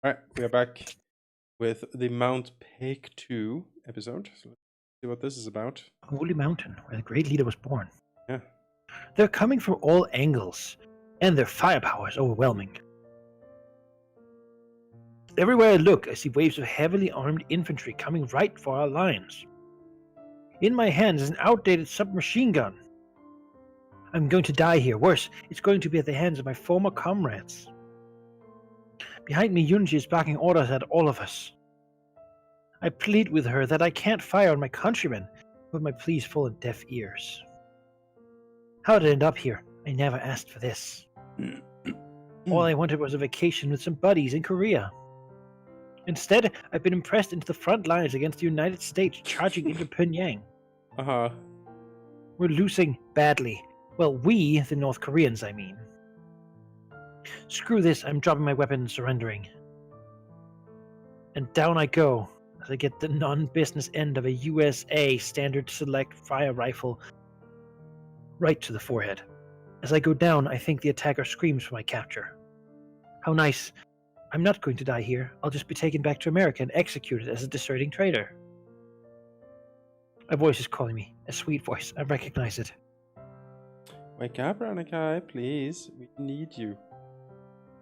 Alright, we are back with the Mount Peg 2 episode. So let's see what this is about. Holy Mountain, where the great leader was born. Yeah. They're coming from all angles, and their firepower is overwhelming. Everywhere I look, I see waves of heavily armed infantry coming right for our lines. In my hands is an outdated submachine gun. I'm going to die here. Worse, it's going to be at the hands of my former comrades. Behind me, Yunji is barking orders at all of us. I plead with her that I can't fire on my countrymen, but my pleas fall on deaf ears. How did I end up here? I never asked for this. All I wanted was a vacation with some buddies in Korea. Instead, I've been impressed into the front lines against the United States, charging into Pyongyang. We're losing badly. Well, we, the North Koreans, I mean. Screw this, I'm dropping my weapon and surrendering. And down I go, as I get the non-business end of a USA Standard Select fire rifle right to the forehead. As I go down, I think the attacker screams for my capture. How nice. I'm not going to die here. I'll just be taken back to America and executed as a deserting traitor. A voice is calling me. A sweet voice. I recognize it. Wake up, Ranakai, please. We need you.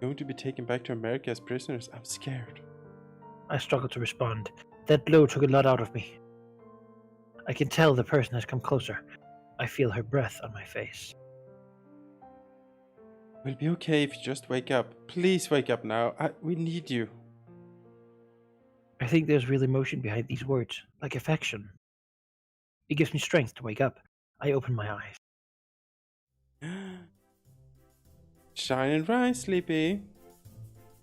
Going to be taken back to America as prisoners. I'm scared. I struggle to respond. That blow took a lot out of me. I can tell the person has come closer. I feel her breath on my face. We'll be okay if you just wake up. Please wake up now. We need you. I think there's real emotion behind these words, like affection. It gives me strength to wake up. I open my eyes. Shine and rise, Sleepy.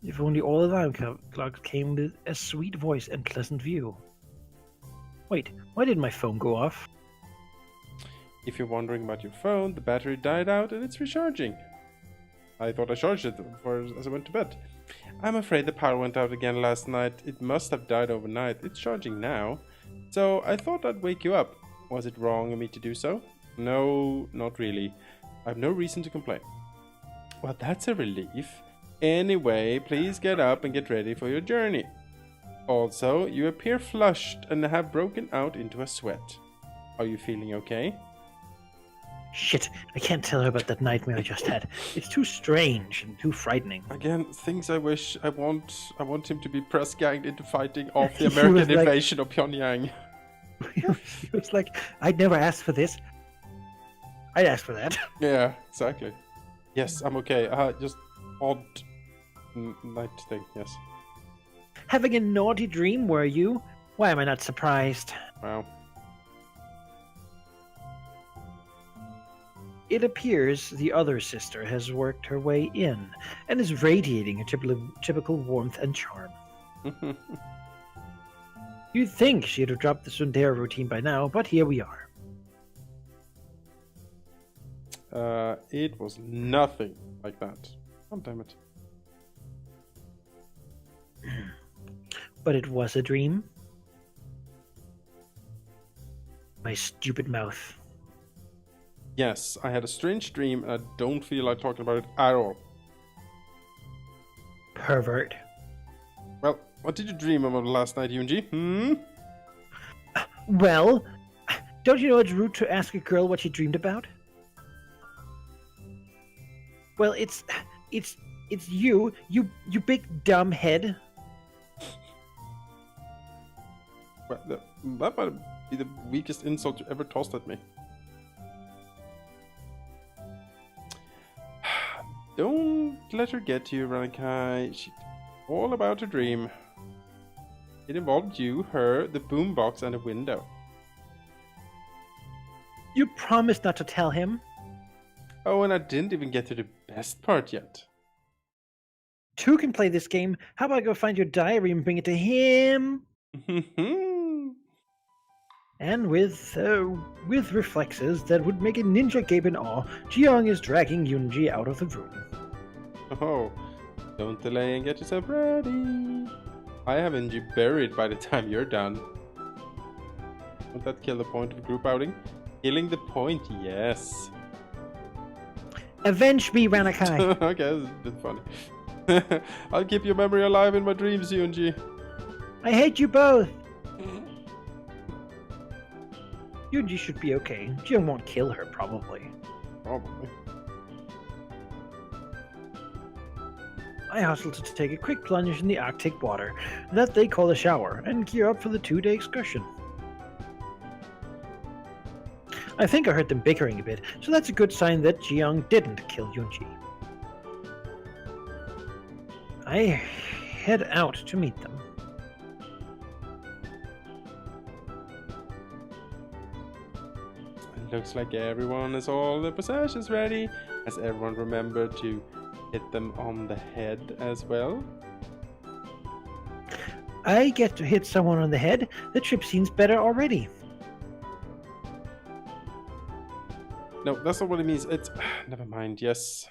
If only all alarm clocks came with a sweet voice and pleasant view. Wait, why did my phone go off? If you're wondering about your phone, the battery died out and it's recharging. I thought I charged it as I went to bed. I'm afraid the power went out again last night. It must have died overnight. It's charging now. So I thought I'd wake you up. Was it wrong of me to do so? No, not really. I have no reason to complain. Well, that's a relief. Anyway, please get up and get ready for your journey. Also, you appear flushed and have broken out into a sweat. Are you feeling okay? Shit, I can't tell her about that nightmare I just had. It's too strange and too frightening. Again, things I wish I want him to be press ganged into fighting off the American invasion of Pyongyang. He was like, I'd never asked for this. I'd ask for that. Yeah, exactly. Yes, I'm okay. Just odd night thing, yes. Having a naughty dream, were you? Why am I not surprised? Wow. It appears the other sister has worked her way in and is radiating a typical warmth and charm. You'd think she'd have dropped the tsundere routine by now, but here we are. It was nothing like that. Oh, damn it. But it was a dream. My stupid mouth. Yes, I had a strange dream and I don't feel like talking about it at all. Pervert. Well, what did you dream about last night, Yunji? Well, don't you know it's rude to ask a girl what she dreamed about? Well, it's you big dumb head. Well, that might be the weakest insult you ever tossed at me. Don't let her get to you, Ranakai. She's all about her dream. It involved you, her, the boombox, and a window. You promised not to tell him. Oh, and I didn't even get to the best part yet. Two can play this game. How about I go find your diary and bring it to him? And with reflexes that would make a ninja gape in awe, Jiyoung is dragging Yunji out of the room. Oh, don't delay and get yourself ready. I have Yunji buried by the time you're done. Won't that kill the point of a group outing? Killing the point, yes. Avenge me, Ranakai! Okay, this is a bit funny. I'll keep your memory alive in my dreams, Yunji. I hate you both. Yunji should be okay. Jiyoung won't kill her, probably. Probably. I hustle to take a quick plunge in the Arctic water that they call a shower and gear up for the 2-day excursion. I think I heard them bickering a bit, so that's a good sign that Jiyoung didn't kill Yunji. I head out to meet them. It looks like everyone has all their possessions ready. Has everyone remembered to hit them on the head as well? I get to hit someone on the head. The trip seems better already. No, that's not what it means. It's... Never mind. Yes.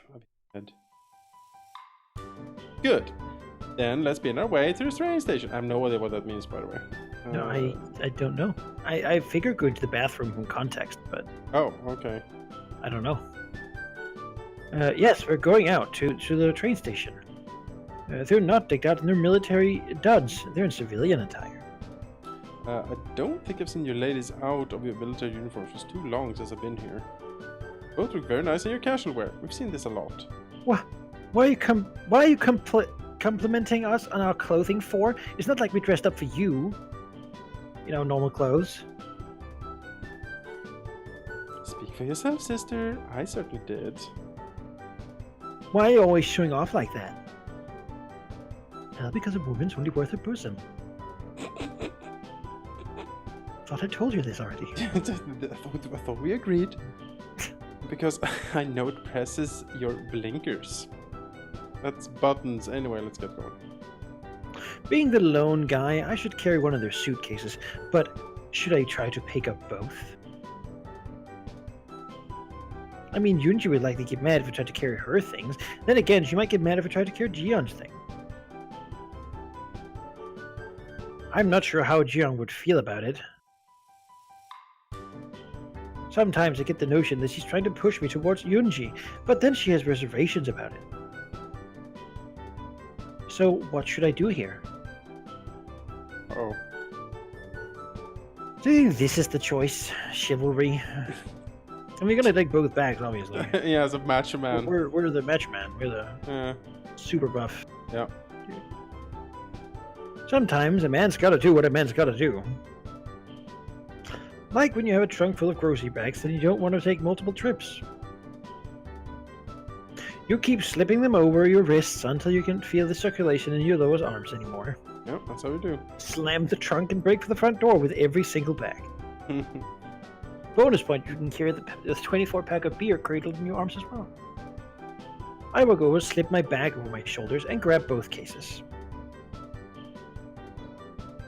Good. Then let's be on our way to the train station. I have no idea what that means, by the way. No, I don't know. I figure going to the bathroom from context, but... Oh, okay. I don't know. Yes, we're going out to the train station. They're not decked out in their military duds. They're in civilian attire. I don't think I've seen you ladies out of your military uniforms. It's too long since I've been here. Both look very nice in your casual wear. We've seen this a lot. What? Why are you complimenting us on our clothing for? It's not like we dressed up for you. You know, normal clothes. Speak for yourself, sister. I certainly did. Why are you always showing off like that? Well, because a woman's only worth her bosom. Thought I told you this already. I thought we agreed. Because I know it presses your blinkers. That's buttons. Anyway, let's get going. Being the lone guy, I should carry one of their suitcases, but should I try to pick up both? I mean, Yunji would likely get mad if I tried to carry her things. Then again, she might get mad if I tried to carry Jiyoung's thing. I'm not sure how Jiyoung would feel about it. Sometimes I get the notion that she's trying to push me towards Yunji, but then she has reservations about it. So, what should I do here? Oh. Do you think this is the choice? Chivalry? And we're gonna take both bags, obviously. Yeah, as a macho man. We're the macho man. We're the super buff. Yeah. Sometimes a man's gotta do what a man's gotta do. Like when you have a trunk full of grocery bags and you don't want to take multiple trips. You keep slipping them over your wrists until you can feel the circulation in your lower arms anymore. Yep, that's how we do. Slam the trunk and break for the front door with every single bag. Bonus point, you can carry the 24-pack of beer cradled in your arms as well. I will go and slip my bag over my shoulders and grab both cases.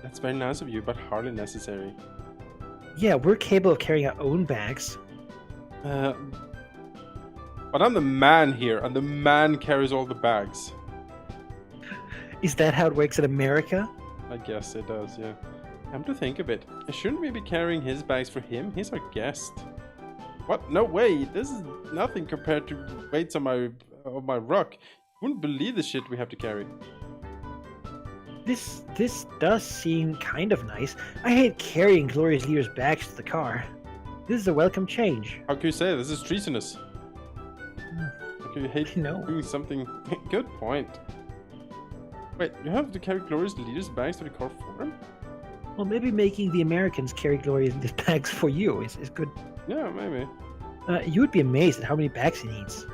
That's very nice of you, but hardly necessary. Yeah, we're capable of carrying our own bags. But I'm the man here, and the man carries all the bags. Is that how it works in America? I guess it does, yeah. Come to think of it, shouldn't we be carrying his bags for him? He's our guest. What? No way! This is nothing compared to the weights on my ruck. You wouldn't believe the shit we have to carry. This does seem kind of nice. I hate carrying Glorious Leader's bags to the car. This is a welcome change. How can you say this is treasonous? How can you hate No. doing something? Good point. Wait, you have to carry Glorious Leader's bags to the car for him? Well, maybe making the Americans carry Glorious Leader's bags for you is good. Yeah, maybe. You would be amazed at how many bags he needs.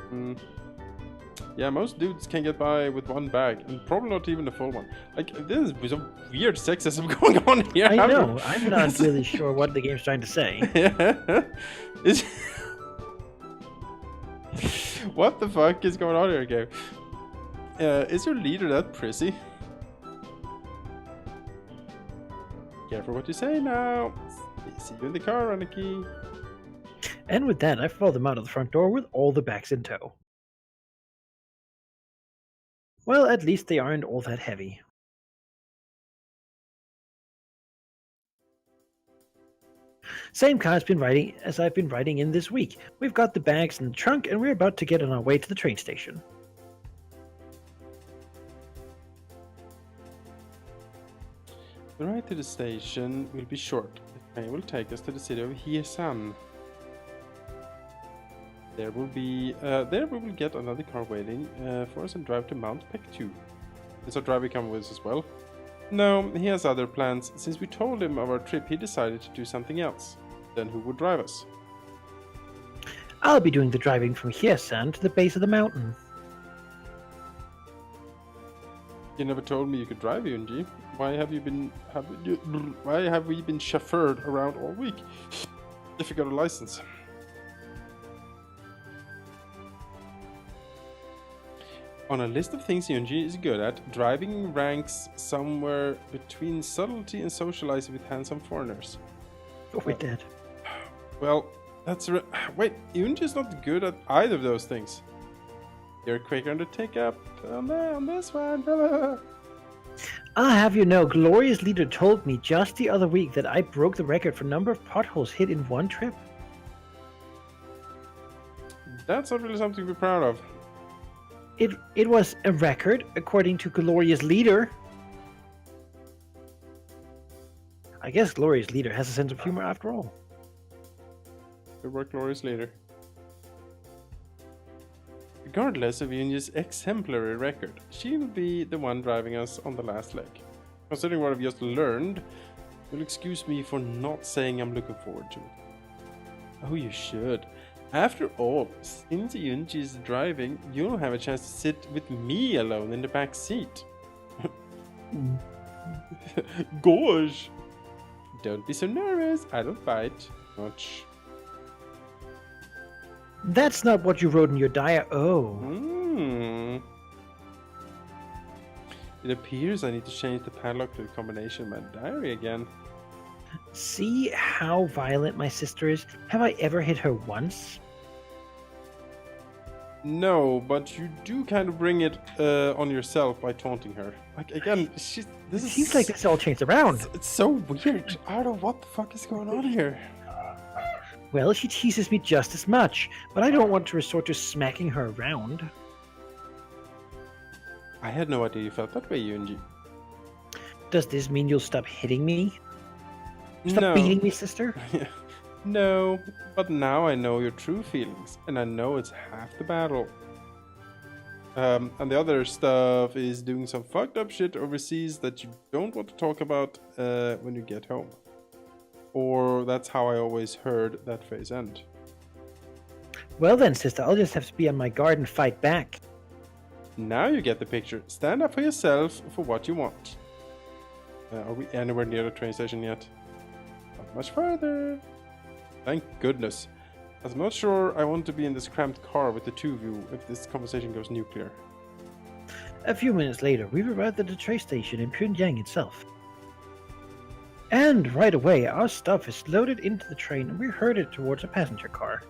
Yeah, most dudes can get by with one bag, and probably not even a full one. Like, this is some weird sexism going on here. I know. I'm not really sure what the game's trying to say. Yeah. What the fuck is going on here, game? Is your leader that prissy? Careful what you say now. See you in the car, Aniki. And with that, I followed them out of the front door with all the bags in tow. Well, at least they aren't all that heavy. Same car as I've been riding in this week. We've got the bags in the trunk and we're about to get on our way to the train station. The ride to the station will be short. The train will take us to the city of Hiesan. There we will get another car waiting for us and drive to Mount Pektu. Is our driver coming with us as well? No, he has other plans. Since we told him of our trip, he decided to do something else. Then who would drive us? I'll be doing the driving from Hiesan to the base of the mountain. You never told me you could drive, Yunji. Why have we been chauffeured around all week? If you got a license. On a list of things Yunji is good at, driving ranks somewhere between subtlety and socializing with handsome foreigners. Oh, we're dead. Well, wait, Yunji's not good at either of those things. You're quicker on the take up on this one. I'll have you know, Gloria's leader told me just the other week that I broke the record for number of potholes hit in one trip. That's not really something to be proud of. It was a record, according to Gloria's leader. I guess Gloria's leader has a sense of humor after all. Good work, Gloria's leader. Regardless of Yunji's exemplary record, she will be the one driving us on the last leg. Considering what I've just learned, you'll excuse me for not saying I'm looking forward to it. Oh, you should. After all, since Yunji is driving, you'll have a chance to sit with me alone in the back seat. Gosh! Don't be so nervous, I don't bite much. That's not what you wrote in your diary. Oh. It appears I need to change the padlock to the combination in my diary again. See how violent my sister is? Have I ever hit her once? No, but you do kind of bring it on yourself by taunting her. Like, again, It seems like this all changed around. It's so weird. I don't know what the fuck is going on here. Well, she teases me just as much, but I don't want to resort to smacking her around. I had no idea you felt that way, Yunji. Does this mean you'll stop hitting me? Stop beating me, sister? No, but now I know your true feelings, and I know it's half the battle. And the other stuff is doing some fucked up shit overseas that you don't want to talk about when you get home. Or that's how I always heard that phrase end. Well then, sister, I'll just have to be on my guard and fight back. Now you get the picture. Stand up for yourself for what you want. Are we anywhere near the train station yet? Not much further. Thank goodness. I'm not sure I want to be in this cramped car with the two of you if this conversation goes nuclear. A few minutes later, we arrived at the train station in Pyongyang itself. And right away, our stuff is loaded into the train and we're herded towards a passenger car.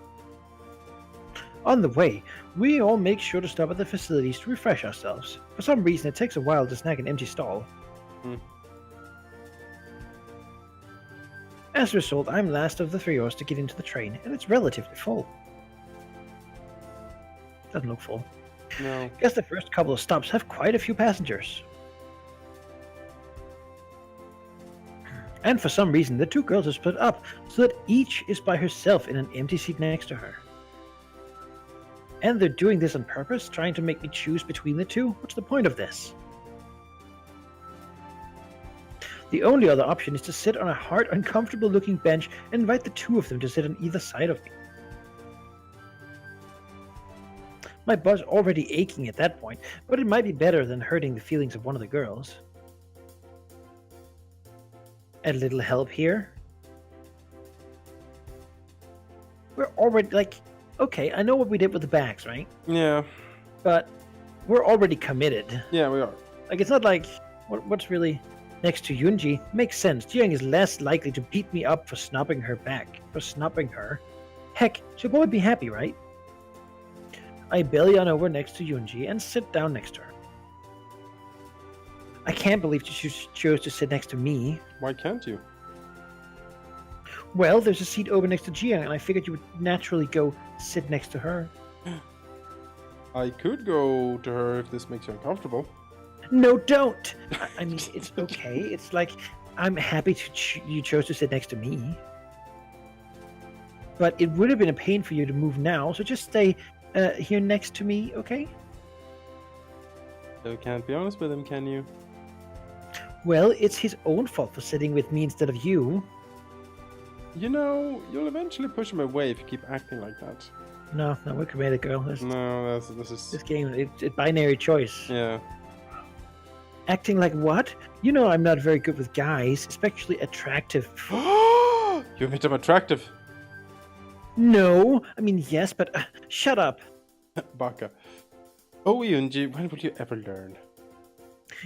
On the way, we all make sure to stop at the facilities to refresh ourselves. For some reason, it takes a while to snag an empty stall. As a result, I'm last of the three of us to get into the train, and it's relatively full. Doesn't look full. No. Guess the first couple of stops have quite a few passengers. And for some reason, the two girls are split up, so that each is by herself in an empty seat next to her. And they're doing this on purpose, trying to make me choose between the two? What's the point of this? The only other option is to sit on a hard, uncomfortable-looking bench and invite the two of them to sit on either side of me. My butt's already aching at that point, but it might be better than hurting the feelings of one of the girls. A little help here? We're already, okay, I know what we did with the bags, right? Yeah. But we're already committed. Yeah, we are. It's not like, what's really... Next to Yunji, makes sense. Jiang is less likely to beat me up for snubbing her back. Heck, she'll probably be happy, right? I belly on over next to Yunji and sit down next to her. I can't believe she chose to sit next to me. Why can't you? Well, there's a seat open next to Jiang, and I figured you would naturally go sit next to her. I could go to her if this makes you uncomfortable. No, don't! I mean, it's okay. It's like, I'm happy you chose to sit next to me. But it would have been a pain for you to move now, so just stay here next to me, okay? You can't be honest with him, can you? Well, it's his own fault for sitting with me instead of you. You know, you'll eventually push him away if you keep acting like that. No, we're committed, girl. This game, it's binary choice. Yeah. Acting like what? You know I'm not very good with guys, especially attractive. You admit I'm attractive. No, I mean yes, but shut up. Baka. Oh, Yunji, when will you ever learn?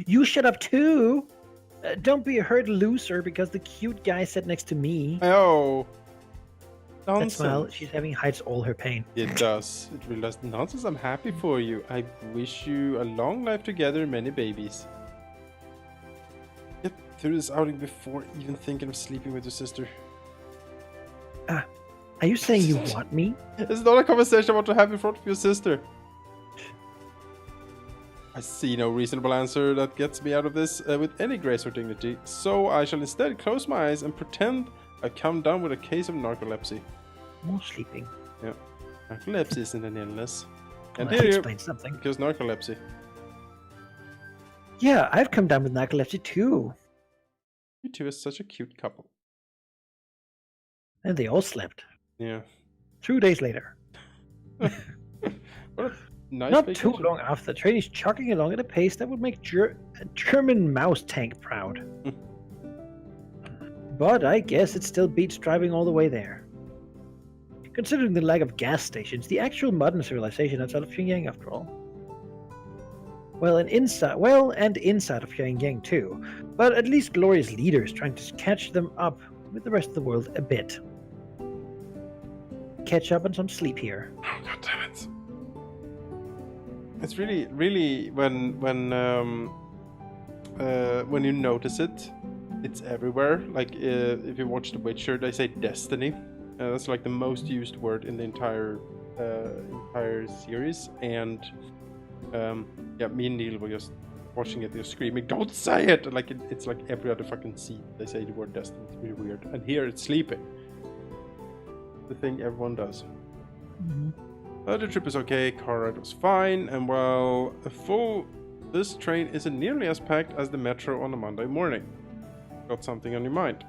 You shut up too. Don't be a hurt loser because the cute guy sat next to me. Oh. That Nonsense. smile she's having hides all her pain. It does. It really does. Nonsense. I'm happy for you. I wish you a long life together and many babies. Get through this outing before even thinking of sleeping with your sister. Are you saying you want me? It's not a conversation I want to have in front of your sister. I see no reasonable answer that gets me out of this with any grace or dignity, so I shall instead close my eyes and pretend I come down with a case of narcolepsy. More sleeping. Yeah. Narcolepsy isn't an illness. And Well, that explains something. because narcolepsy. Yeah, I've come down with narcolepsy too. You two are such a cute couple. And they all slept. Yeah. 2 days later. What a nice Not vacation. too long after, the train is chugging along at a pace that would make a German mouse tank proud. But I guess it still beats driving all the way there. Considering the lack of gas stations, the actual modern civilization outside of Pyongyang after all. And inside of Pyongyang too, but at least Gloria's leader is trying to catch them up with the rest of the world a bit. Catch up on some sleep here. Oh, God damn it. It's really when you notice it, it's everywhere. Like if you watch The Witcher, they say destiny. That's like the most used word in the entire series. And yeah, me and Neil were just watching it, they're screaming, "Don't say it!" Like it's like every other fucking scene they say the word destiny. It's really weird. And here it's sleeping. The thing everyone does. Mm-hmm. The trip is okay, car ride was fine, and while this train isn't nearly as packed as the metro on a Monday morning. Got something on your mind?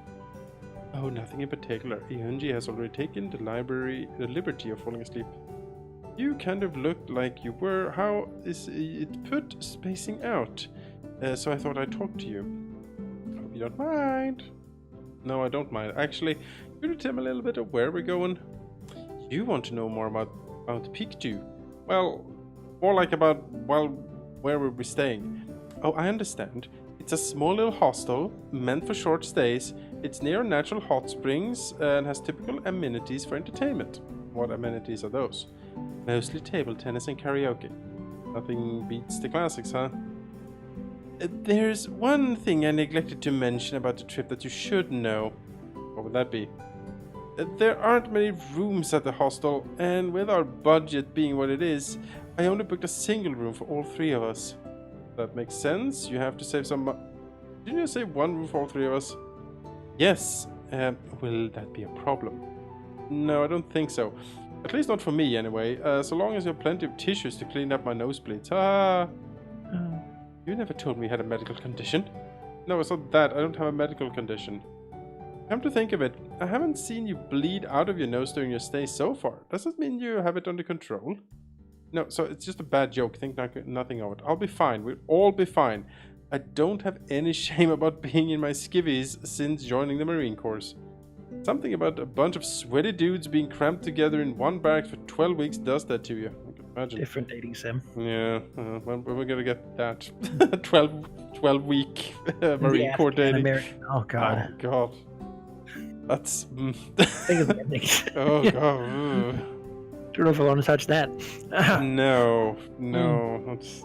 Oh, nothing in particular. Eunji has already taken the liberty of falling asleep. You kind of looked like you were. How is it put spacing out? So I thought I'd talk to you. Hope you don't mind. No, I don't mind. Actually, could you tell me a little bit of where we're going? You want to know more about Pictou? Well, more like about, where we'll be staying. Oh, I understand. It's a small little hostel, meant for short stays. It's near a natural hot springs and has typical amenities for entertainment. What amenities are those? Mostly table tennis and karaoke. Nothing beats the classics, huh? There's one thing I neglected to mention about the trip that you should know. What would that be? There aren't many rooms at the hostel, and with our budget being what it is, I only booked a single room for all three of us. That makes sense. You have to save some Didn't you say one room for all three of us? Yes. Will that be a problem? No, I don't think so. At least not for me, anyway. So long as you have plenty of tissues to clean up my nosebleeds. You never told me you had a medical condition. No, it's not that. I don't have a medical condition. Come to think of it, I haven't seen you bleed out of your nose during your stay so far. Does that mean you have it under control? No, so it's just a bad joke. Think nothing of it. I'll be fine. We'll all be fine. I don't have any shame about being in my skivvies since joining the Marine Corps. Something about a bunch of sweaty dudes being cramped together in one barracks for 12 weeks does that to you. I can imagine. Different dating sim. Yeah, when we're gonna get that 12 week Marine Corps dating. American. Oh god. Oh god. That's. Think of the endings. Oh god. Don't know if I want to touch that. No. That's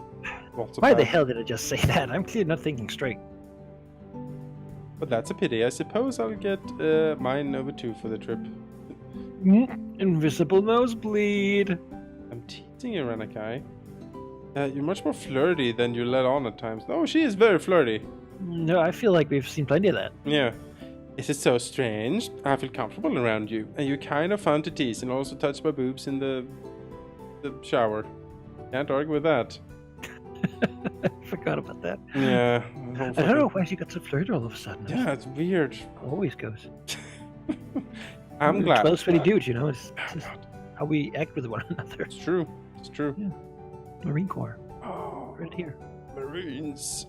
lots of Why the bad. hell did I just say that? I'm clearly not thinking straight. But that's a pity. I suppose I'll get mine over too for the trip. Invisible nosebleed. I'm teasing you, Ranakai. You're much more flirty than you let on at times. No, she is very flirty. No, I feel like we've seen plenty of that. Yeah. Is it so strange? I feel comfortable around you, and you're kind of fun to tease and also touch my boobs in the shower. Can't argue with that. Forgot about that. Yeah. I don't know why she got so flirty all of a sudden. Yeah, it's weird. Always goes. I'm We're glad. 12 sweaty dudes, you know. It's Oh, just God. how we act with one another. It's true. It's true. Yeah. Marine Corps. Oh, Right here. Marines.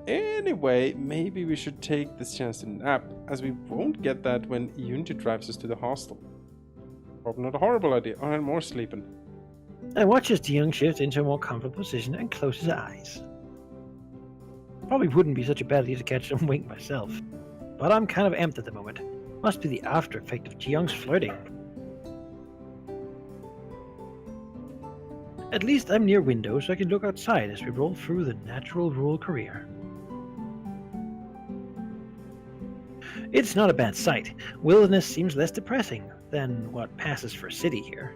Anyway, maybe we should take this chance to nap, as we won't get that when Unity drives us to the hostel. Probably not a horrible idea. I'll have more sleeping. I watch as Young shifts into a more comfortable position and closes his eyes. Probably wouldn't be such a bad idea to catch some wink myself. But I'm kind of amped at the moment. Must be the after effect of Jiyoung's flirting. At least I'm near windows so I can look outside as we roll through the natural rural career. It's not a bad sight. Wilderness seems less depressing than what passes for a city here.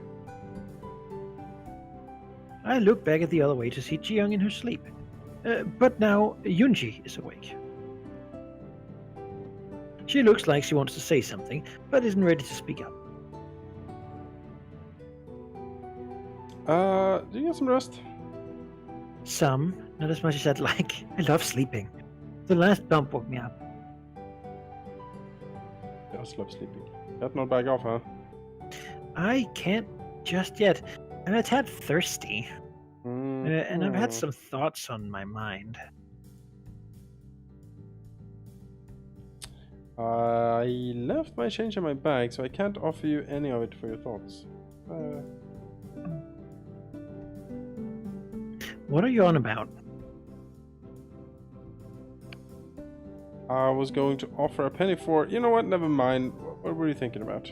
I look back at the other way to see Jiyoung in her sleep. But now Yunji is awake. She looks like she wants to say something, but isn't ready to speak up. Do you get some rest? Some, not as much as I'd like. I love sleeping. The last bump woke me up. Yeah, I love sleeping. Got no bag off, huh? I can't just yet. I'm a tad thirsty, and I've had some thoughts on my mind. I left my change in my bag, so I can't offer you any of it for your thoughts. What are you on about? I was going to offer a penny for... You know what? Never mind. What were you thinking about?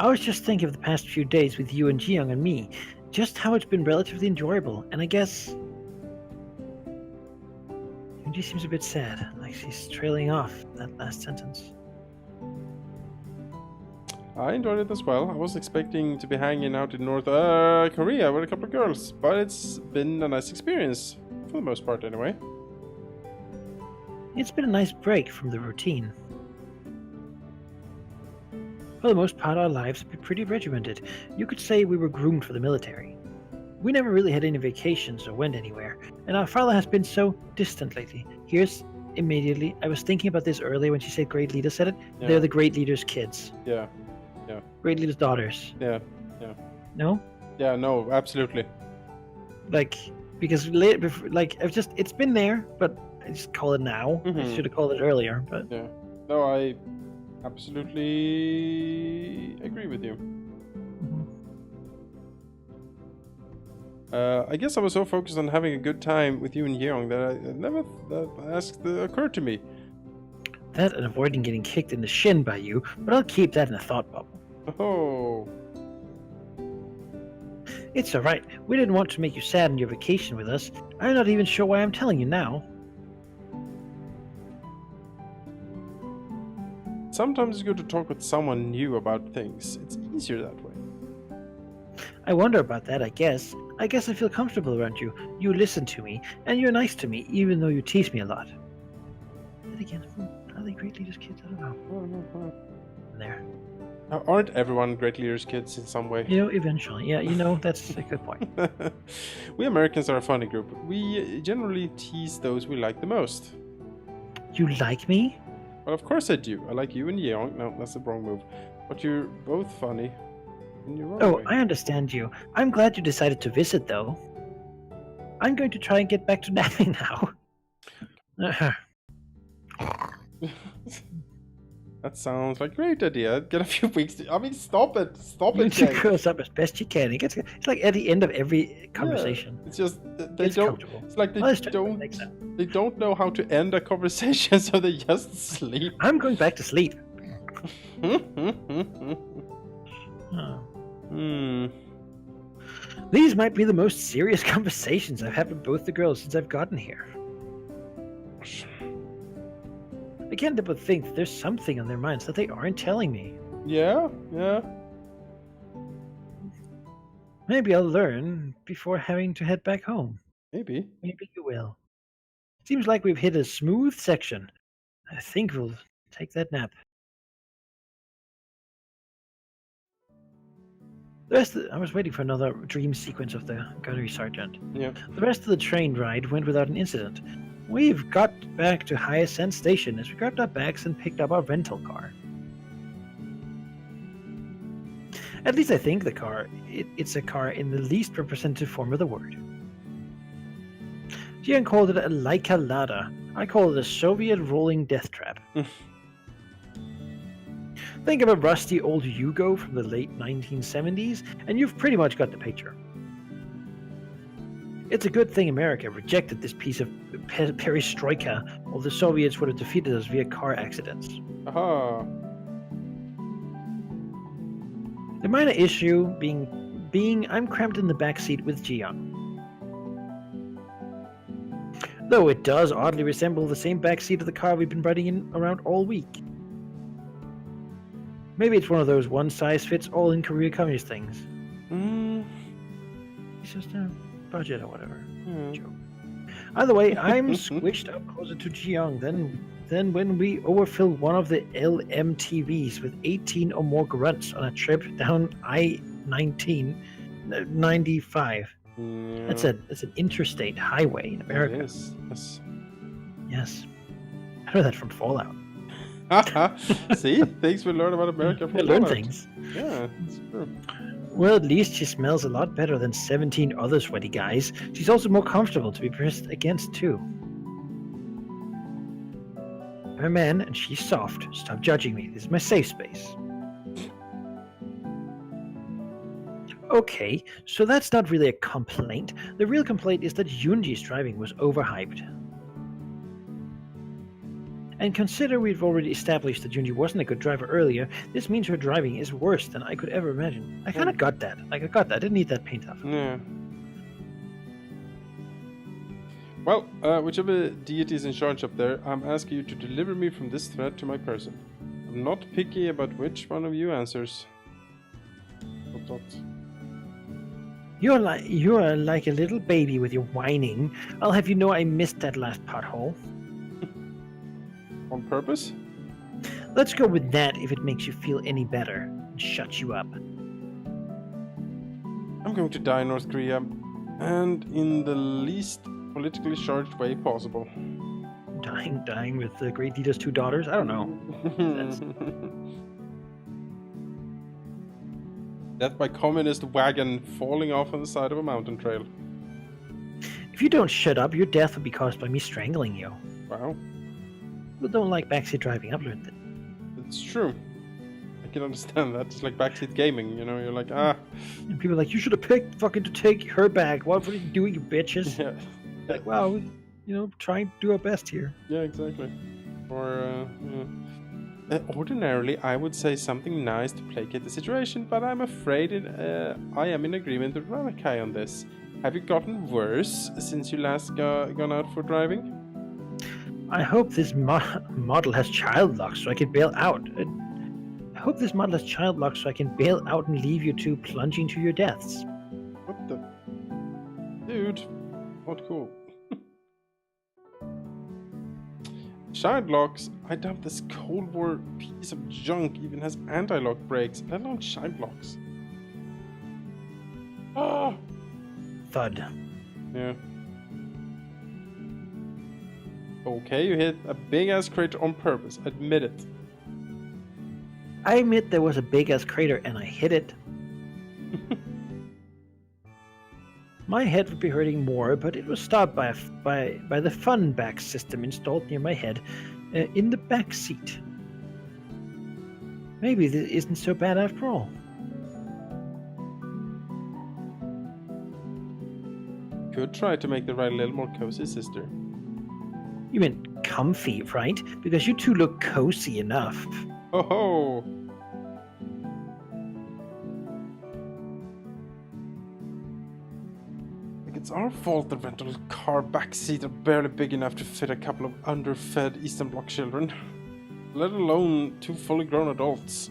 I was just thinking of the past few days with you and Jiyoung and me, just how it's been relatively enjoyable, and I guess... Yunji seems a bit sad, like she's trailing off that last sentence. I enjoyed it as well. I was expecting to be hanging out in North Korea with a couple of girls, but it's been a nice experience, for the most part anyway. It's been a nice break from the routine. For the most part, our lives have been pretty regimented. You could say we were groomed for the military. We never really had any vacations or went anywhere, and our father has been so distant lately. Here's immediately, I was thinking about this earlier when she said great leader said it. Yeah. They're the great leader's kids. Yeah. Great leader's daughters. Yeah. No? Yeah, no, absolutely. Like, because it's been there, but I just call it now. I Mhm. should have called it earlier, but Yeah. No, I absolutely agree with you. I guess I was so focused on having a good time with you and Yeong that occurred to me. that and avoiding getting kicked in the shin by you, but I'll keep that in a thought bubble. Oh, It's alright. We didn't want to make you sad on your vacation with us. I'm not even sure why I'm telling you now. sometimes it's good to talk with someone new about things. It's easier that way. I wonder about that, I guess. I guess I feel comfortable around you. You listen to me, and you're nice to me, even though you tease me a lot. Then again, are they great leaders' kids? I don't know. There. Aren't everyone great leaders' kids in some way? You know, eventually. Yeah, you know, that's a good point. We Americans are a funny group. We generally tease those we like the most. You like me? Well, of course I do. I like you and Yeong. No, that's the wrong move. But you're both funny. In your own Oh, way. I understand you. I'm glad you decided to visit, though. I'm going to try and get back to napping now. That sounds like a great idea. Get a few weeks. I mean, stop it. Stop You it, two Jay. curls up as best you can. It's like at the end of every conversation. It's just they It's don't. comfortable. It's like they Well, it's just don't. like that. They don't know how to end a conversation, so they just sleep. I'm going back to sleep. Hmm. Oh. These might be the most serious conversations I've had with both the girls since I've gotten here. I can't help but think that there's something on their minds that they aren't telling me. Yeah. Maybe I'll learn before having to head back home. Maybe. Maybe you will. Seems like we've hit a smooth section. I think we'll take that nap. I was waiting for another dream sequence of the gunnery sergeant. Yeah. The rest of the train ride went without an incident. We've got back to High Ascent Station as we grabbed our bags and picked up our rental car. At least I think it's a car in the least representative form of the word. Jian called it a Laika Lada. I call it a Soviet rolling death trap. Think of a rusty old Yugo from the late 1970s, and you've pretty much got the picture. It's a good thing America rejected this piece of perestroika, or the Soviets would have defeated us via car accidents. Aha. The minor issue being I'm cramped in the back seat with Jiang. Though it does oddly resemble the same back seat of the car we've been riding in around all week. Maybe it's one of those one-size-fits-all in Korea communist things. It's just a budget or whatever. Joke. Either way, I'm squished up closer to Jiang than when we overfill one of the LMTVs with 18 or more grunts on a trip down I-95. Yeah. That's an interstate highway in America. It is. Yes. Yes. I heard that from Fallout. See? Things we learn about America from I learn Fallout. things. Yeah, it's true. Well, at least she smells a lot better than 17 other sweaty guys. She's also more comfortable to be pressed against, too. I'm a man, and she's soft. Stop judging me. This is my safe space. Okay, so that's not really a complaint. The real complaint is that Yunji's driving was overhyped. And consider we've already established that Yunji wasn't a good driver earlier, this means her driving is worse than I could ever imagine. I kind of got that. I got that. I didn't need that paint off. Yeah. Well, whichever deity is in charge up there, I'm asking you to deliver me from this threat to my person. I'm not picky about which one of you answers. What? You're like a little baby with your whining. I'll have you know I missed that last pothole. On purpose? Let's go with that if it makes you feel any better and shuts you up. I'm going to die in North Korea, and in the least politically charged way possible. Dying with the great leader's 2 daughters? I don't know. Death by communist wagon falling off on the side of a mountain trail. If you don't shut up, your death will be caused by me strangling you. Wow. People don't like backseat driving. I've learned that. It's true. I can understand that. It's like backseat gaming, you know, you're like, ah. And people are like, you should have picked fucking to take her back. What are you doing, you bitches? Yeah. Like, wow, trying to do our best here. Yeah, exactly. Or, ordinarily, I would say something nice to placate the situation, but I'm afraid I am in agreement with Ranakai on this. Have you gotten worse since you last gone out for driving? I hope this model has child lock so I can bail out. I hope this model has child lock so I can bail out and leave you two plunging to your deaths. What the? Dude, not cool. Child locks? I doubt this Cold War piece of junk even has anti-lock brakes, let alone child locks. Ah! Thud. Yeah. Okay, you hit a big-ass crater on purpose. Admit it. I admit there was a big-ass crater and I hit it. My head would be hurting more, but it was stopped by the fun back system installed near my head in the back seat. Maybe this isn't so bad after all. Could try to make the ride a little more cozy, sister. You meant comfy, right? Because you two look cozy enough. Ho ho! Like it's our fault the rental car backseat are barely big enough to fit a couple of underfed Eastern Bloc children, let alone 2 fully grown adults.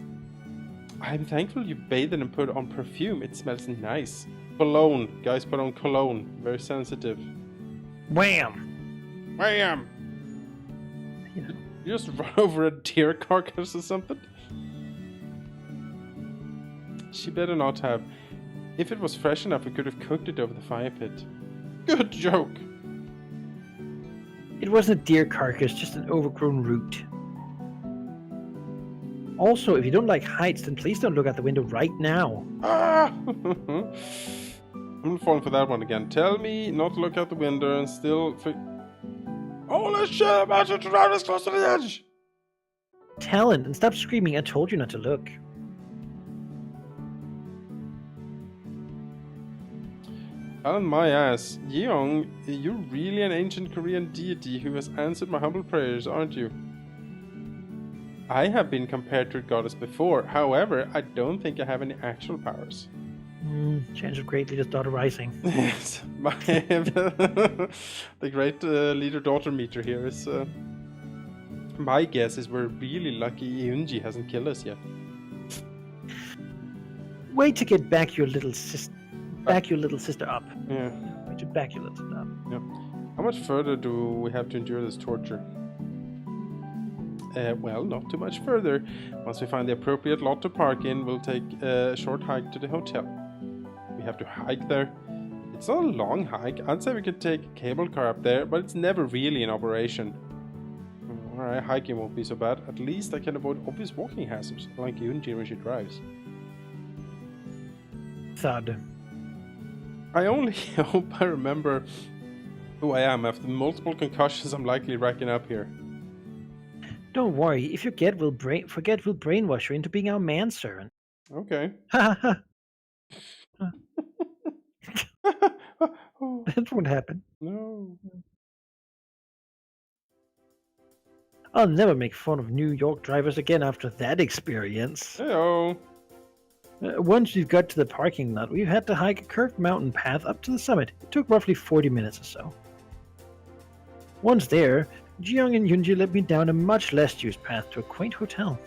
I'm thankful you bathed and put on perfume. It smells nice. Cologne. Guys, put on cologne. Very sensitive. Wham! Wham! You know. You just run over a deer carcass or something? She better not have. If it was fresh enough, we could have cooked it over the fire pit. Good joke! It wasn't a deer carcass, just an overgrown root. Also, if you don't like heights, then please don't look out the window right now. Ah! I'm falling for that one again. Tell me not to look out the window and still... Holy shit! Imagine to run this close to the edge! Talon, and stop screaming. I told you not to look. Alan, my ass. Yeong, you're really an ancient Korean deity who has answered my humble prayers, aren't you? I have been compared to a goddess before. However, I don't think I have any actual powers. Chance of great leader's daughter rising. Yes, the great leader-daughter meter here is... my guess is we're really lucky Yoonji hasn't killed us yet. Wait to get back your little sister. Back your little sister up. Yeah. Wait to back your little sister up. Yeah. How much further do we have to endure this torture? Well, not too much further. Once we find the appropriate lot to park in, we'll take a short hike to the hotel. We have to hike there. It's not a long hike. I'd say we could take a cable car up there, but it's never really in operation. Alright, hiking won't be so bad. At least I can avoid obvious walking hazards, like Yoonji when she drives. Thud. I only hope I remember who I am after the multiple concussions I'm likely racking up here. Don't worry. If you forget, we'll brainwash you into being our manservant. Okay. Ha ha ha. That won't happen. No. I'll never make fun of New York drivers again after that experience. Heyo. Once we've got to the parking lot, we've had to hike a curved mountain path up to the summit. It took roughly 40 minutes or so. Once there, Jiyoung and Yoonji led me down a much less used path to a quaint hotel.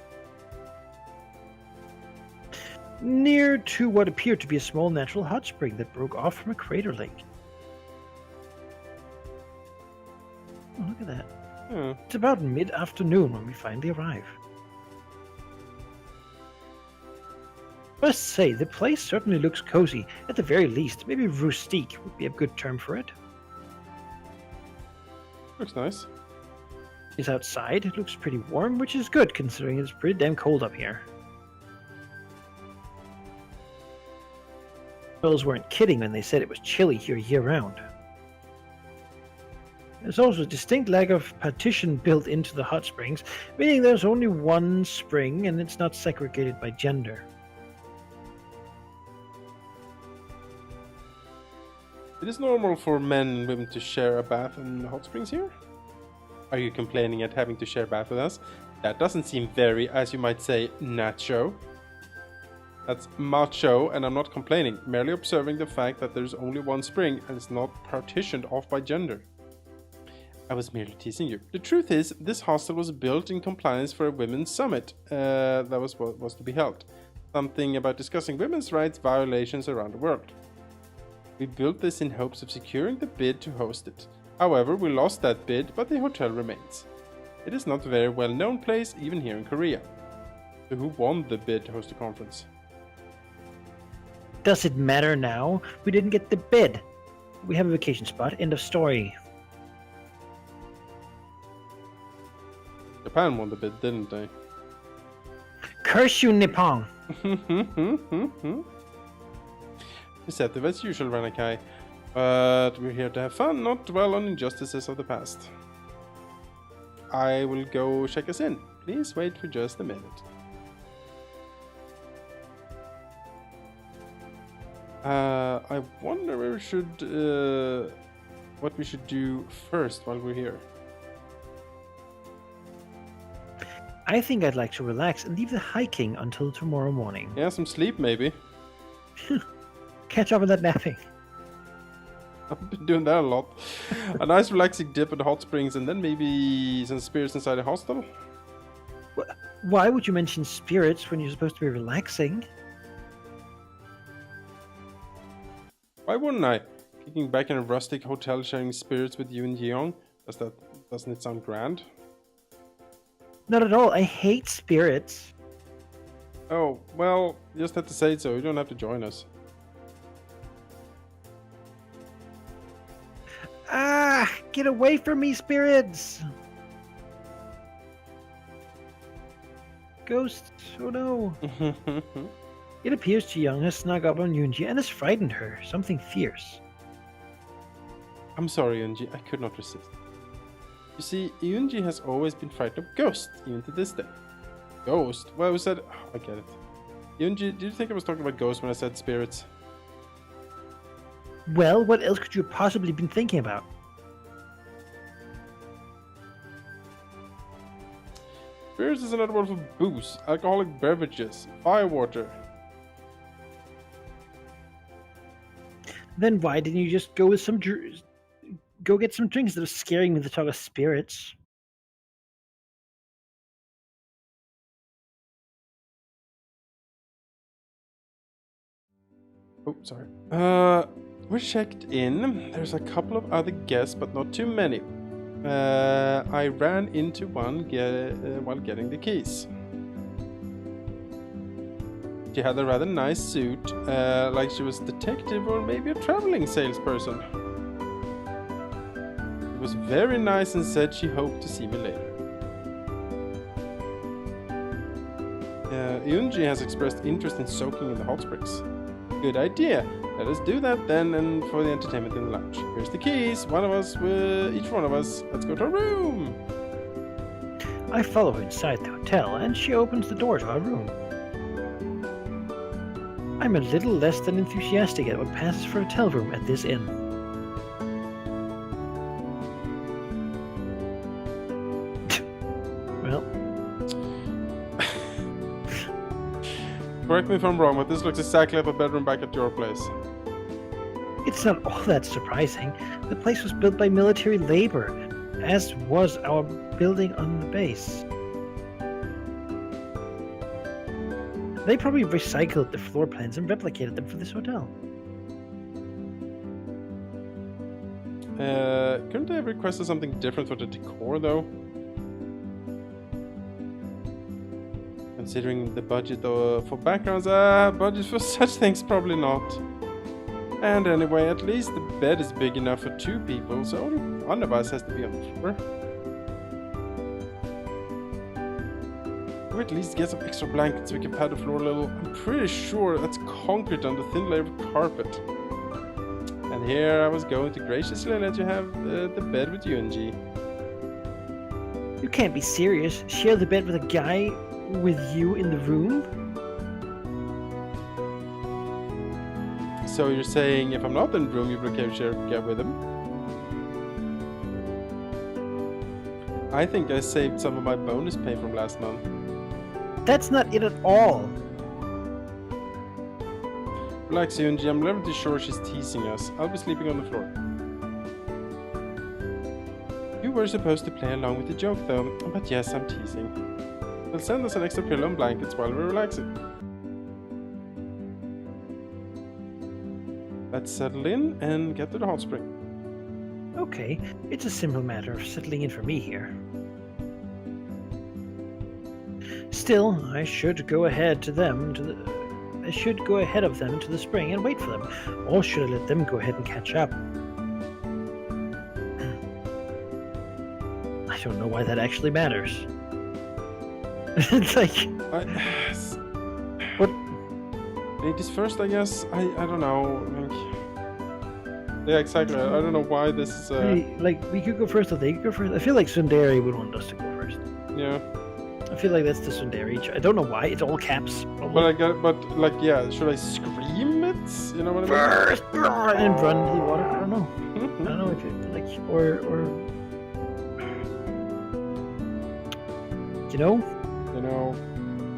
Near to what appeared to be a small natural hot spring that broke off from a crater lake. Oh, look at that. Yeah. It's about mid-afternoon when we finally arrive. Must say, the place certainly looks cozy. At the very least, maybe rustique would be a good term for it. Looks nice. It's outside, it looks pretty warm, which is good considering it's pretty damn cold up here. Girls weren't kidding when they said it was chilly here year-round. There's also a distinct lack of partition built into the hot springs, meaning there's only one spring and it's not segregated by gender. It is normal for men and women to share a bath in the hot springs here? Are you complaining at having to share a bath with us? That doesn't seem very, as you might say, nacho. That's macho, and I'm not complaining, merely observing the fact that there's only one spring and it's not partitioned off by gender. I was merely teasing you. The truth is, this hostel was built in compliance for a women's summit that was to be held. Something about discussing women's rights violations around the world. We built this in hopes of securing the bid to host it. However, we lost that bid, but the hotel remains. It is not a very well-known place, even here in Korea. So who won the bid to host the conference? Does it matter now? We didn't get the bid. We have a vacation spot. End of story. Japan won the bid, didn't they? Curse you, Nippon! Deceptive as usual, Ranakai. But we're here to have fun, not dwell on injustices of the past. I will go check us in. Please wait for just a minute. I wonder where we should, what we should do first while we're here. I think I'd like to relax and leave the hiking until tomorrow morning. Yeah, some sleep maybe. Catch up on that napping. I've been doing that a lot. A nice relaxing dip in the hot springs and then maybe some spirits inside the hostel. Why would you mention spirits when you're supposed to be relaxing? Why wouldn't I? Kicking back in a rustic hotel sharing spirits with you and Yeong. Doesn't it sound grand? Not at all. I hate spirits. Oh, well, you just have to say it so. You don't have to join us. Ah! Get away from me, spirits! Ghosts. Oh no. It appears Chi-Young has snuck up on Yoonji and has frightened her. Something fierce. I'm sorry, Yoonji. I could not resist. You see, Yoonji has always been frightened of ghosts, even to this day. Ghost? Well, we said... Oh, I get it. Yoonji, did you think I was talking about ghosts when I said spirits? Well, what else could you have possibly been thinking about? Spirits is another word for booze, alcoholic beverages, firewater. Then why didn't you just go with some go get some drinks instead of scaring me with the talk of spirits? Oh, sorry. We checked in. There's a couple of other guests, but not too many. I ran into one while getting the keys. She had a rather nice suit, like she was a detective or maybe a traveling salesperson. She was very nice and said she hoped to see me later. Yoonji has expressed interest in soaking in the hot springs. Good idea. Let us do that then, and for the entertainment in the lounge. Here's the keys. Each one of us. Let's go to our room. I follow her inside the hotel, and she opens the door to our room. I'm a little less than enthusiastic at what passes for a hotel room at this inn. Well... Correct me if I'm wrong, but this looks exactly like a bedroom back at your place. It's not all that surprising. The place was built by military labor, as was our building on the base. They probably recycled the floor plans and replicated them for this hotel. Couldn't they have requested something different for the decor, though? Considering the budget for backgrounds, budget for such things, probably not. And anyway, at least the bed is big enough for 2 people, so only one of us has to be on the floor. Or at least get some extra blankets so we can pad the floor a little. I'm pretty sure that's concrete on the thin layer of carpet. And here I was going to graciously let you have the bed with Yoonji. You can't be serious. Share the bed with a guy with you in the room? So you're saying if I'm not in the room, you'll be okay to share a bed with him? I think I saved some of my bonus pay from last month. That's not it at all. Relax, Yoonji. I'm never sure she's teasing us. I'll be sleeping on the floor. You were supposed to play along with the joke, though. But yes, I'm teasing. They'll send us an extra pillow and blankets while we're relaxing. Let's settle in and get to the hot spring. Okay, it's a simple matter of settling in for me here. Still, I should go ahead of them into the spring and wait for them, or should I let them go ahead and catch up? I don't know why that actually matters. It's like... What? Ladies first, I guess. I don't know. Yeah, exactly. I don't know why this is... Like, we could go first or they could go first. I feel like Sundari would want us to go first. Yeah. I feel like that's the Sundari. I don't know why. It's all caps. Probably. But yeah, should I scream it? You know what I mean? First! And run into the water? I don't know. I don't know if it, like, or... You know?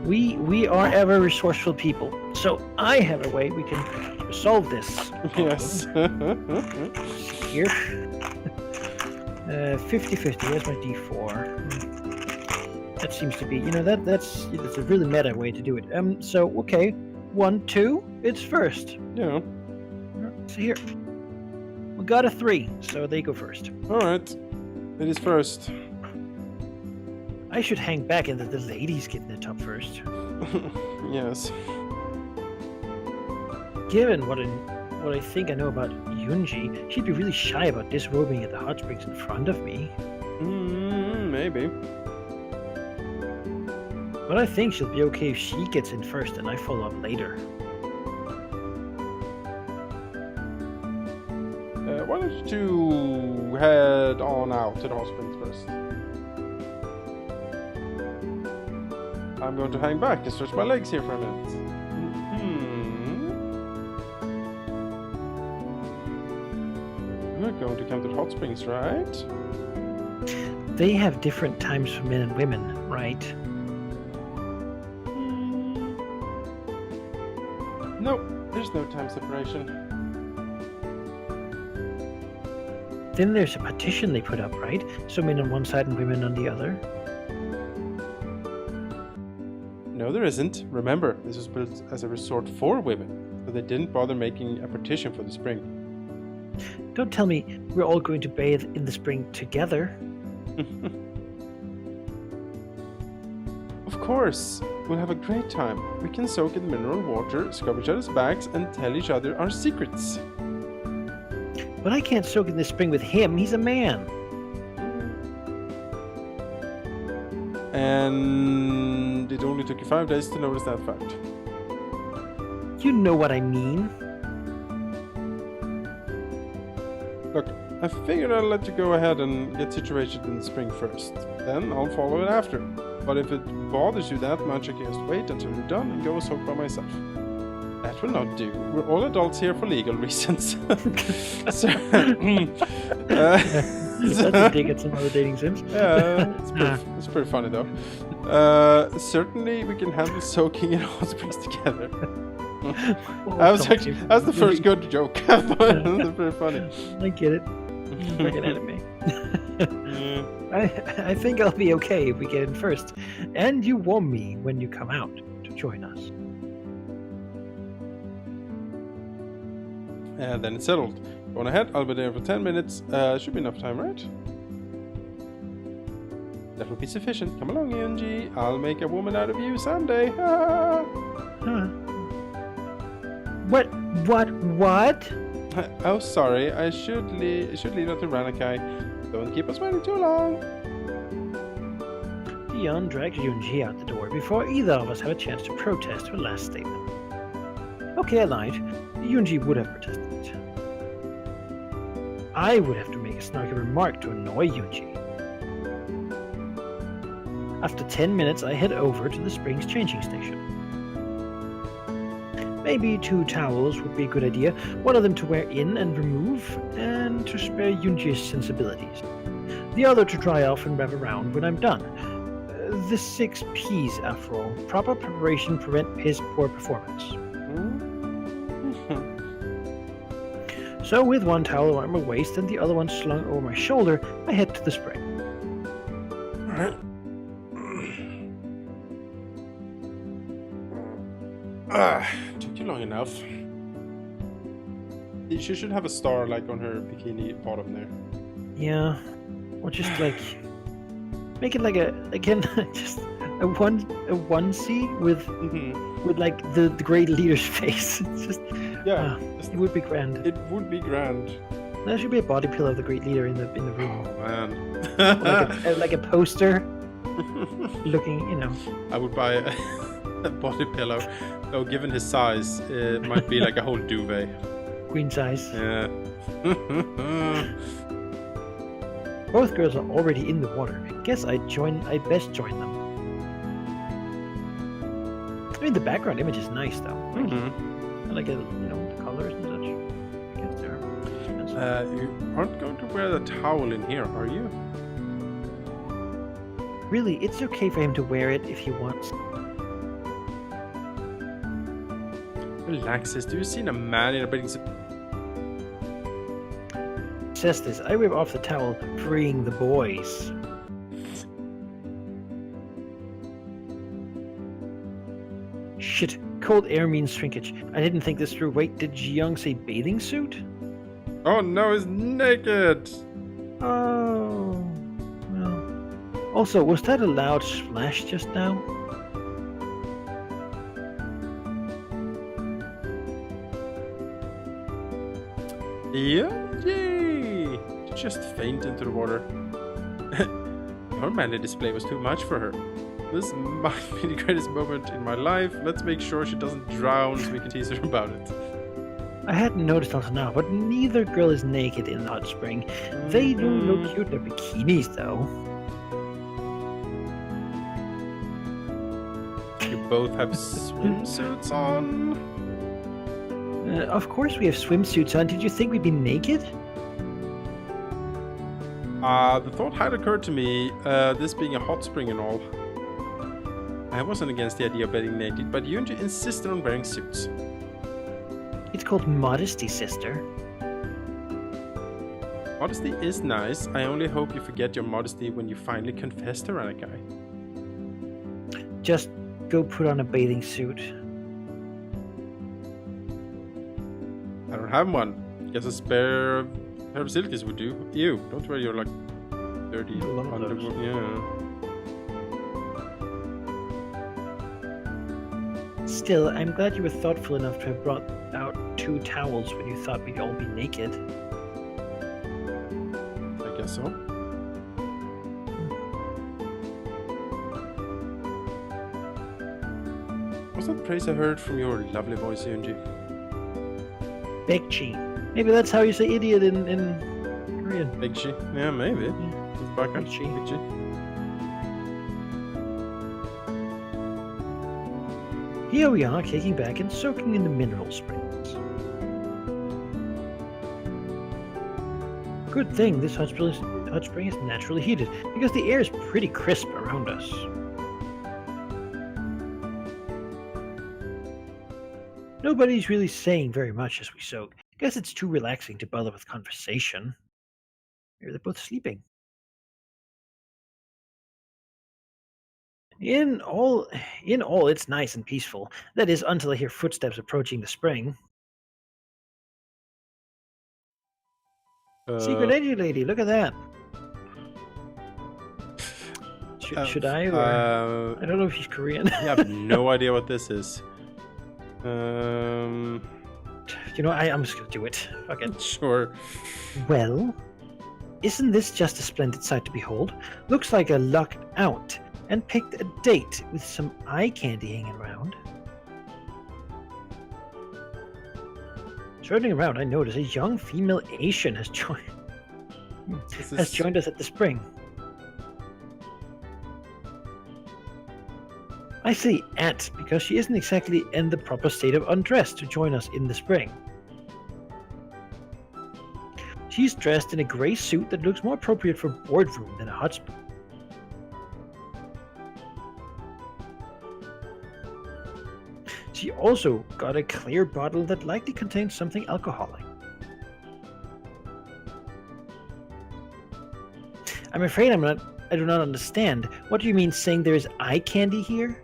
We are ever resourceful people, so I have a way we can resolve this. Yes. Here. 50-50, there's my D4. That seems to be, that's a really meta way to do it. So, okay. 1, 2, it's first. Yeah. So here. We got a 3, so they go first. Alright. Ladies first. I should hang back and let the ladies get in the tub first. Yes. Given what I think I know about Yunji, she'd be really shy about disrobing at the hot springs in front of me. Maybe. But I think she'll be okay if she gets in first and I follow up later. Why don't you two head on out to the hot springs first? I'm going to hang back and stretch my legs here for a minute. We're going to come to the hot springs, right? They have different times for men and women, right? No, there's no time separation. Then there's a partition they put up, right? So men on one side and women on the other. No, there isn't. Remember, this was built as a resort for women, so they didn't bother making a partition for the spring. Don't tell me we're all going to bathe in the spring together. Of course, we'll have a great time. We can soak in mineral water, scrub each other's backs, and tell each other our secrets. But I can't soak in the spring with him. He's a man. And it only took you 5 days to notice that fact. You know what I mean. Look, I figured I'll let you go ahead and get situated in the spring first. Then I'll follow it after. But if it bothers you that much, I can just wait until you're done and go soak by myself. That will not do. We're all adults here for legal reasons. That's a dig at some other dating sims. Yeah, it's pretty funny though. Certainly we can handle soaking in hot springs together. That's the first good joke. That's pretty funny. I get it. Freaking anime. I think I'll be okay if we get in first. And you warn me when you come out to join us. And then it's settled. Go on ahead, I'll be there for 10 minutes. Should be enough time, right? That will be sufficient. Come along, Yunji. I'll make a woman out of you someday. What? Oh, sorry. I should leave that to Ranakai. Don't keep us waiting too long. Dion dragged Yunji out the door before either of us had a chance to protest her last statement. Okay, I lied. Yunji would have protested. I would have to make a snarky remark to annoy Yunji. After 10 minutes, I head over to the Springs changing station. Maybe 2 towels would be a good idea, one of them to wear in and remove, and to spare Yunji's sensibilities. The other to dry off and wrap around when I'm done. The 6 P's, after all. Proper preparation prevent piss poor performance. So with one towel around my waist and the other one slung over my shoulder, I head to the spring. Alright. Took you long enough. She should have a star like on her bikini bottom there. Yeah. Or just like make it like just a onesie with like the great leader's face. It's just it would be grand. It would be grand. There should be a body pillow of the great leader in the room. Oh man. like a poster looking, I would buy a body pillow. Though given his size, it might be like a whole duvet. Queen size. Yeah. Both girls are already in the water. Guess I best join them. I mean, the background image is nice though. I like it, the colors and such. I guess they're expensive. You aren't going to wear the towel in here, are you? Really, it's okay for him to wear it if he wants. Relax, sis. Do you see a man in a bathing suit? Says this. I rip off the towel, freeing the boys. Shit, cold air means shrinkage. I didn't think this through. Wait, did Jiyoung say bathing suit? Oh no, he's naked! Oh. Also, was that a loud splash just now? Yay! She just fainted into the water. Her manly display was too much for her. This might be the greatest moment in my life. Let's make sure she doesn't drown so we can tease her about it. I hadn't noticed until now, but neither girl is naked in the hot spring. They do look cute in their bikinis, though. You both have swimsuits on? Of course we have swimsuits on. Did you think we'd be naked? The thought had occurred to me, this being a hot spring and all. I wasn't against the idea of getting naked, but Yunji insisted on wearing suits. It's called modesty, sister. Modesty is nice. I only hope you forget your modesty when you finally confess to Ranakai. Just go put on a bathing suit. I don't have one. Guess a spare pair of silkies would do. Ew, don't wear your like dirty underwear. Yeah. Still, I'm glad you were thoughtful enough to have brought out 2 towels when you thought we'd all be naked. I guess so. What's that praise I heard from your lovely voice, Yunji? Bekchi. Maybe that's how you say idiot in Korean. Bigchi? Yeah, maybe. Yeah. It's back up. Bigchi. Bigchi. Here we are, kicking back and soaking in the mineral springs. Good thing this hot spring is naturally heated, because the air is pretty crisp around us. Nobody's really saying very much as we soak. Guess it's too relaxing to bother with conversation. Maybe they're both sleeping. In all, it's nice and peaceful. That is, until I hear footsteps approaching the spring. Secret energy lady, look at that. Should I? Or, I don't know if she's Korean. I have no idea what this is. You know, I'm just gonna do it. Fuck it. Sure. Well, isn't this just a splendid sight to behold? Looks like I lucked out and picked a date with some eye candy hanging around. Strolling around, I notice a young female Asian has joined us at the spring. I say at because she isn't exactly in the proper state of undress to join us in the spring. She's dressed in a grey suit that looks more appropriate for boardroom than a hot spring. She also got a clear bottle that likely contains something alcoholic. I'm afraid I do not understand. What do you mean saying there is eye candy here?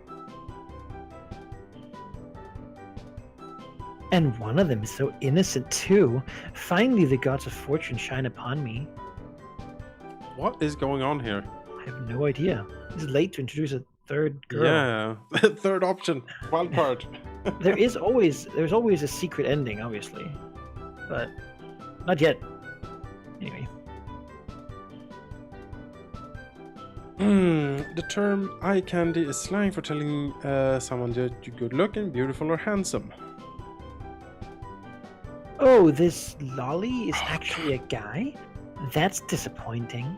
And one of them is so innocent too. Finally the gods of fortune shine upon me. What is going on here? I have no idea. It's late to introduce a third girl. Yeah, third option, wild card. There's always a secret ending, obviously, but not yet. Anyway. The term eye candy is slang for telling someone that you're good looking, beautiful, or handsome. Oh, this lolly is actually a guy? That's disappointing.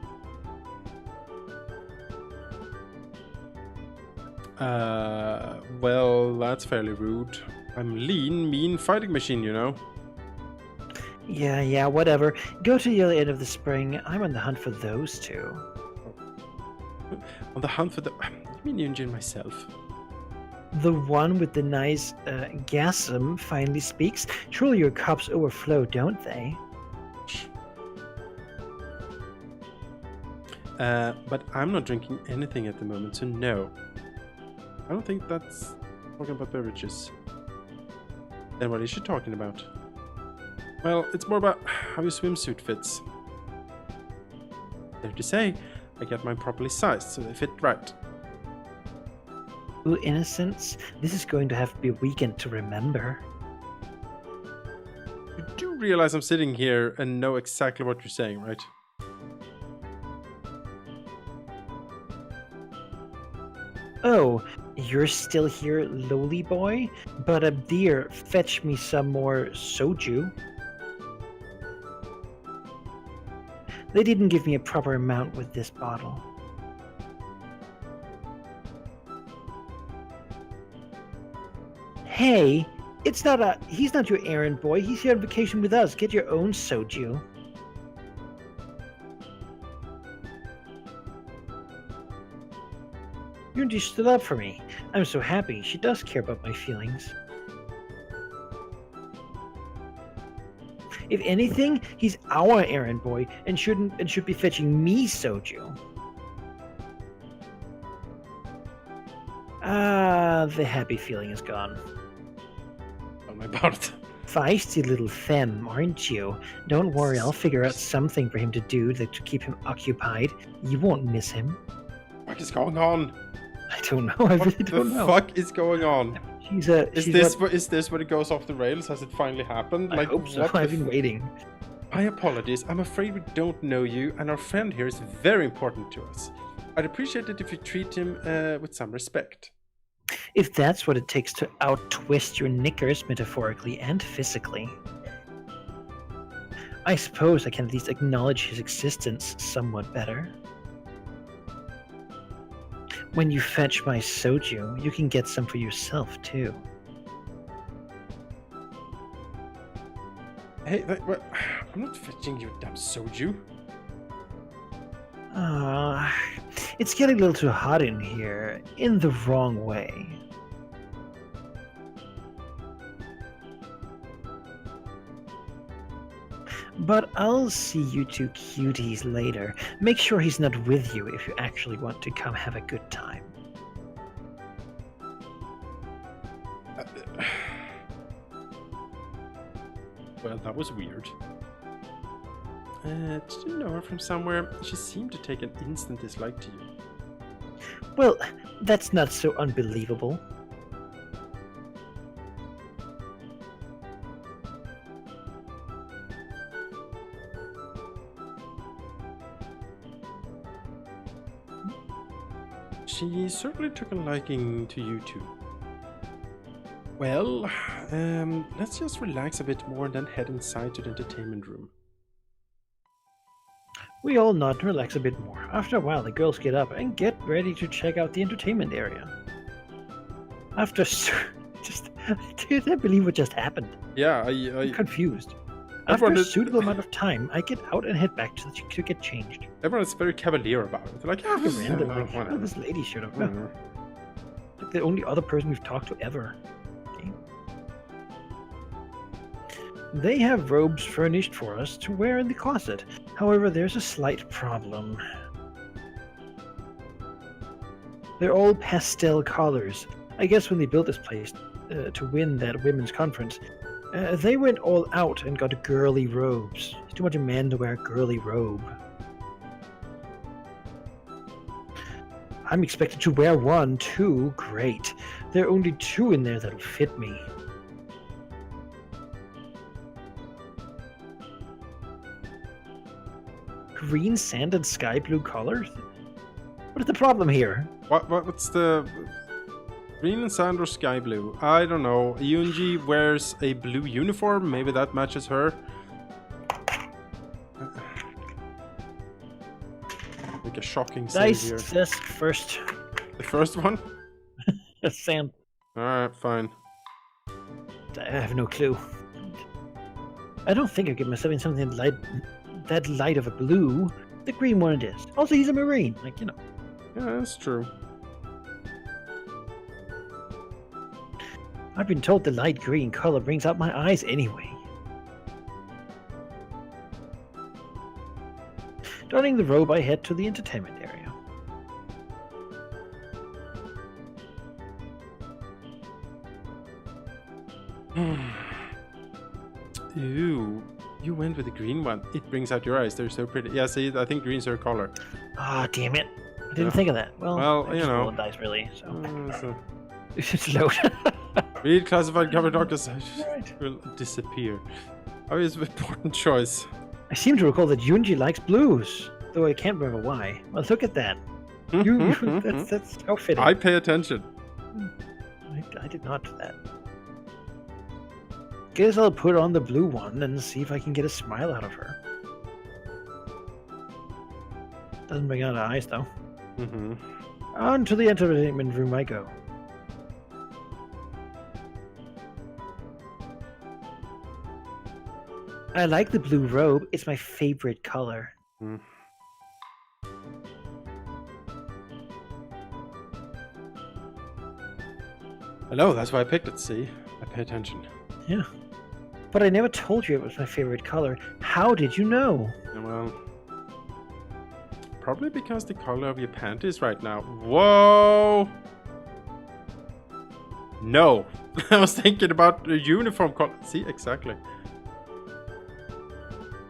Well, that's fairly rude. I'm lean, mean fighting machine, you know. Yeah, whatever. Go to the other end of the spring. I'm on the hunt for those two. On the hunt for the... You mean Yunji and myself? The one with the nice gasm finally speaks. Surely your cups overflow, don't they? But I'm not drinking anything at the moment, so no. I don't think that's talking about beverages. Then what is she talking about? Well, it's more about how your swimsuit fits. Dare to say, I get mine properly sized so they fit right. Ooh, innocence. This is going to have to be a weekend to remember. You do realize I'm sitting here and know exactly what you're saying, right? Oh, you're still here, lowly boy? But dear, fetch me some more soju. They didn't give me a proper amount with this bottle. Hey, he's not your errand boy. He's here on vacation with us. Get your own soju. Yunji stood up for me. I'm so happy. She does care about my feelings. If anything, he's our errand boy and should be fetching me soju. Ah, the happy feeling is gone. Tell me about it. Feisty little femme, aren't you? Don't worry, I'll figure out something for him to do to keep him occupied. You won't miss him. What is going on? I don't know. I really don't know. What the fuck is going on? Is this when it goes off the rails? Has it finally happened? I hope so. I've been waiting. My apologies. I'm afraid we don't know you, and our friend here is very important to us. I'd appreciate it if you treat him with some respect. If that's what it takes to out-twist your knickers metaphorically and physically. I suppose I can at least acknowledge his existence somewhat better. When you fetch my soju, you can get some for yourself, too. Hey, what? I'm not fetching you damn soju. It's getting a little too hot in here, in the wrong way. But I'll see you two cuties later. Make sure he's not with you if you actually want to come have a good time. Well, that was weird. Did you know her from somewhere? She seemed to take an instant dislike to you. Well, that's not so unbelievable. She certainly took a liking to you too. Well, let's just relax a bit more and then head inside to the entertainment room. We all nod and relax a bit more. After a while, the girls get up and get ready to check out the entertainment area. After I can't believe what just happened. Yeah, I'm confused. After a suitable amount of time, I get out and head back to get changed. Everyone is very cavalier about it. They're like, yeah, random. This lady showed up. Like the only other person we've talked to ever. Okay. They have robes furnished for us to wear in the closet. However, there's a slight problem. They're all pastel colors. I guess when they built this place to win that women's conference, they went all out and got girly robes. It's too much a man to wear a girly robe. I'm expected to wear one, too. Great. There are only two in there that'll fit me. Green sand and sky blue colors? What is the problem here? What's the... Green and sand or sky blue? I don't know. Yunji wears a blue uniform. Maybe that matches her. Like a shocking save here. Dice first. The first one? Sand. Alright, fine. I have no clue. I don't think I get myself in something that light of a blue. The green one it is. Also, he's a Marine. Like, you know. Yeah, that's true. I've been told the light green color brings out my eyes anyway. Donning the robe, I head to the entertainment area. Ew. You went with the green one. It brings out your eyes. They're so pretty. Yeah, see, I think green's her color. Ah, damn it. I didn't think of that. Well, Well, I you just know. rolled dice, really, so. So It's low. read classified cover doctors Right. will disappear. Obvious important choice. I seem to recall that Yunji likes blues, though I can't remember why. Well, look at that. That's how fitting. I pay attention. I did not do that. Guess I'll put on the blue one and see if I can get a smile out of her. Doesn't bring out her eyes, though. On to the entertainment room I go. I like the blue robe. It's my favorite color. I know, that's why I picked it, see? I pay attention. Yeah. But I never told you it was my favorite color. How did you know? Well, probably because the color of your panties right now. Whoa! No! I was thinking about the uniform color. See, exactly.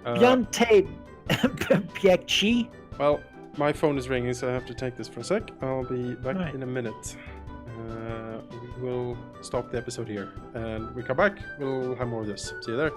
Beyonce Piekchi. Well, my phone is ringing, so I have to take this for a sec. I'll be back in a minute. We will stop the episode here. And we come back, we'll have more of this. See you there.